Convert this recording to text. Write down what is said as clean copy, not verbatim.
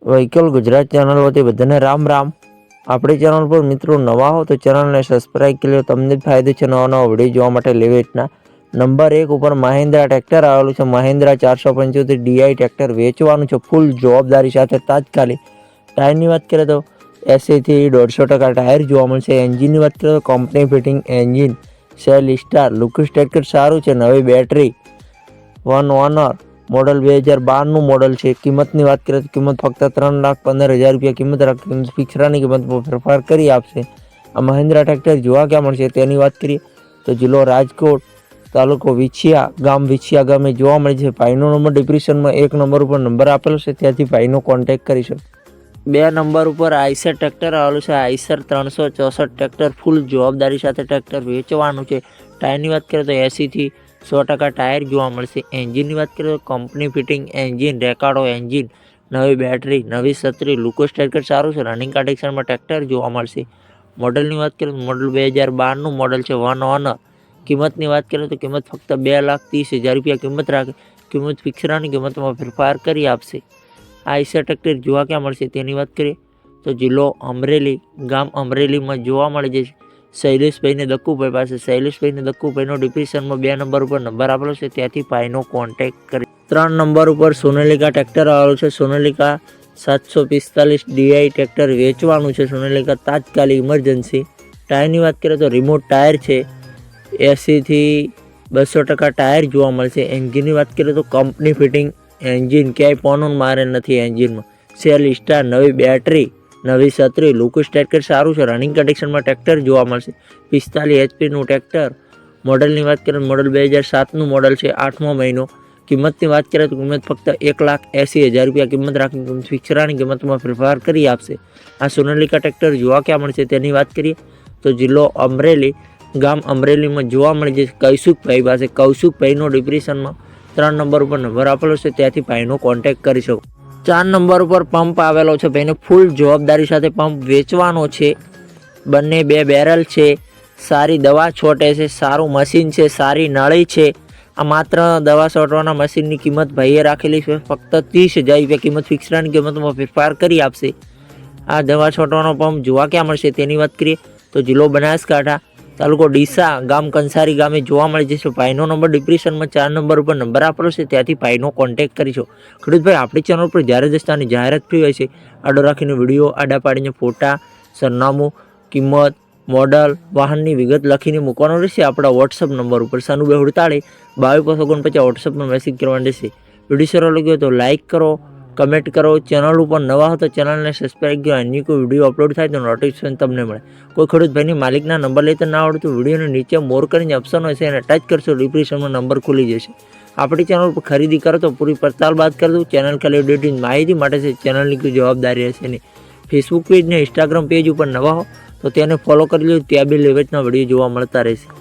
Vehicle Gujarat channel વતી બધાને રામ રામ। આપણી ચેનલ પર મિત્રો નવા હો તો ચેનલને સબસ્ક્રાઇબ કરી લો। તમને જ ફાયદો છે નવા નવા વિડીયો જોવા માટે। લેવી રીતના નંબર 1 ઉપર મહિન્દ્રા ટ્રેક્ટર આવેલું છે। મહિન્દ્રા 475 ડીઆઈ ટ્રેક્ટર વેચવાનું છે ફૂલ જવાબદારી સાથે તાત્કાલિક। ટાયરની વાત કરીએ તો 80 થી 150% ટાયર જોવા મળશે। એન્જિનની વાત કરીએ તો company fitting engine cell star looks tractor સારું છે। નવી battery one honour model 2012 model है। किंमतनी बात करें तो किंमत फक्त 3,15,000 रुपया किंमत राखी। किंमत फिक्सरानी किंमत में फेरफार करी आपसे। आ महिंद्रा ट्रेक्टर जोवा क्या मळशे तेनी बात करिए तो जिल्लो राजकोट तालुको विछिया गामे जोवा मळे छे। भाईनो नंबर डिस्क्रिप्शन में 1 नंबर पर नंबर आपेलो छे, त्याथी भाईनो कॉन्टेक्ट करी शको। 2 नंबर पर आइसर ट्रेक्टर आवेलुं छे। आइसर 364 ट्रेक्टर फूल जवाबदारी साथे ट्रेक्टर वेचवानुं छे। टायरनी बात करें तो 80 થી 100% टायर जोवा मळशे। एंजीननी बात करें तो कंपनी फिटिंग एंजीन रेकार्डो एंजीन नवी बेटरी नवी छतरी लुकोस ट्रेक्टर सारूं छे। रनिंग कंडीशन में ट्रेक्टर जोवा मळशे। मॉडलनी बात करें तो मॉडल 2012 मॉडल है, वन ओनर। किंमतनी बात करें तो किंमत फक्त 2,30,000 रुपया किंमत राखे। किंमत फिक्सरानी किंमत में फेरफार करी आपसे। आइसर ट्रेक्टर जोवा क्या मळशे तेनी बात करिए तो जिल्लो अमरेली गाम अमरेली में जोवा मळी जशे। शैलेषभाई ने दक्कुभाई पास शैलेषभाई ने दक्कुभाई डिस्क्रिप्शन में 2 नंबर पर नंबर आपेलो छे, त्याथी भाईनो कॉन्टेक्ट करी। 3 नंबर पर सोनालिका ट्रेक्टर आवेलुं छे। सोनालिका 745 डीआई ट्रेक्टर वेचवानुं छे। सोनालिका तात्कालिक इमरजन्सी। टायरनी बात करें तो रिमोट टायर है। 80 થી 200% टायर जोवा मळशे। एंजीननी बात करें तो कंपनी फिटिंग एंजीन क्या पोनोन मारे नहीं एंजीन में सेल स्टार नवी बैटरी नवी छतरी लुकस ट्रेक्टर सारूं छे। रनिंग कंडीशन में ट्रेक्टर जोवा मळशे। 45 HP નું ट्रेक्टर। मॉडलनी बात करें मॉडल 2007 मॉडल है, 8मो महीनो। किंमतनी बात करें तो किंमत फक्त 1,80,000 रुपया किंमत राखी। किंमत फिक्सरानी किंमत में फेरफार करी आपसे। आ सोनालिका ट्रेक्टर जोवा क्या मळशे तेनी बात करिए तो जिल्लो अमरेली गाम अमरेली में जोवा मळी जशे। कौशुकभाई पासे कौशुकभाईनो डिस्क्रिप्शन में 3 नंबर पर नंबर आपेलो छे, त्याथी भाईनो कॉन्टेक्ट करी शको। 4 नंबर पर पंप आवेलो छे। भाईने फूल जवाबदारी साथे पंप वेचवानो छे। बंने 2 बेरल छे। सारी दवा छोटे छे, सारू मशीन छे, सारी नळी छे। आ मात्र दवा छांटवाना मशीननी किंमत भाईए राखेली छे फक्त 30,000 रुपया। किंमत फिक्सरानी किंमत में फेरफार करी आपसे। आ दवा छांटवानो पंप जोवा क्या मळशे तेनी वात करिए तो जिल्लो बनासकांठा तालुको डीसा गाम कंसारी गामे जोवा मळी जशे। भाईनो नंबर डिस्क्रिप्शन में 4 नंबर पर नंबर आपेलो छे, त्याथी भाईनो कॉन्टेक्ट करी शको। खेडूत भाई आपणी चेनल पर ज्यारे दस्तानी जाहेरात फ्री होय छे आडो राखीने विडियो आडा पाडीने फोटा सरनामું किंमत मॉडल वाहननी विगत लखीने मूकवानुं रहेशे। आपणा वॉट्सएप नंबर पर 9248 2249 वॉट्सएप में मैसेज करवानो रहेशे। विडियो सारो लाग्यो तो लाइक करो, कमेंट करो। चेनल पर नवा हो तो चेनल ने सब्सक्राइब करो। अन्य कोई विडियो अपलोड थाय तो नोटिफिकेशन तमने मळे। कोई खेडूत भाईनी मालिकना नंबर लेता ना आवडे तो विडियोने नीचे मोर करीने ऑप्शन होय छे एने टच करशो डिस्क्रिप्शन में नंबर खुली जशे। आपणी चेनल पर खरीदी करो तो पूरी पड़ताल बात कर दो। चेनल खाली अपडेटिंग माहिती माटे छे, चेनलनी कोई जवाबदारी हशे नहीं। फेसबुक पेज ने इंस्टाग्राम पेज पर नवा हो तो तेने फॉलो कर लो, त्यां बी लेवेचना विडियो जोवा मळता रहेशे।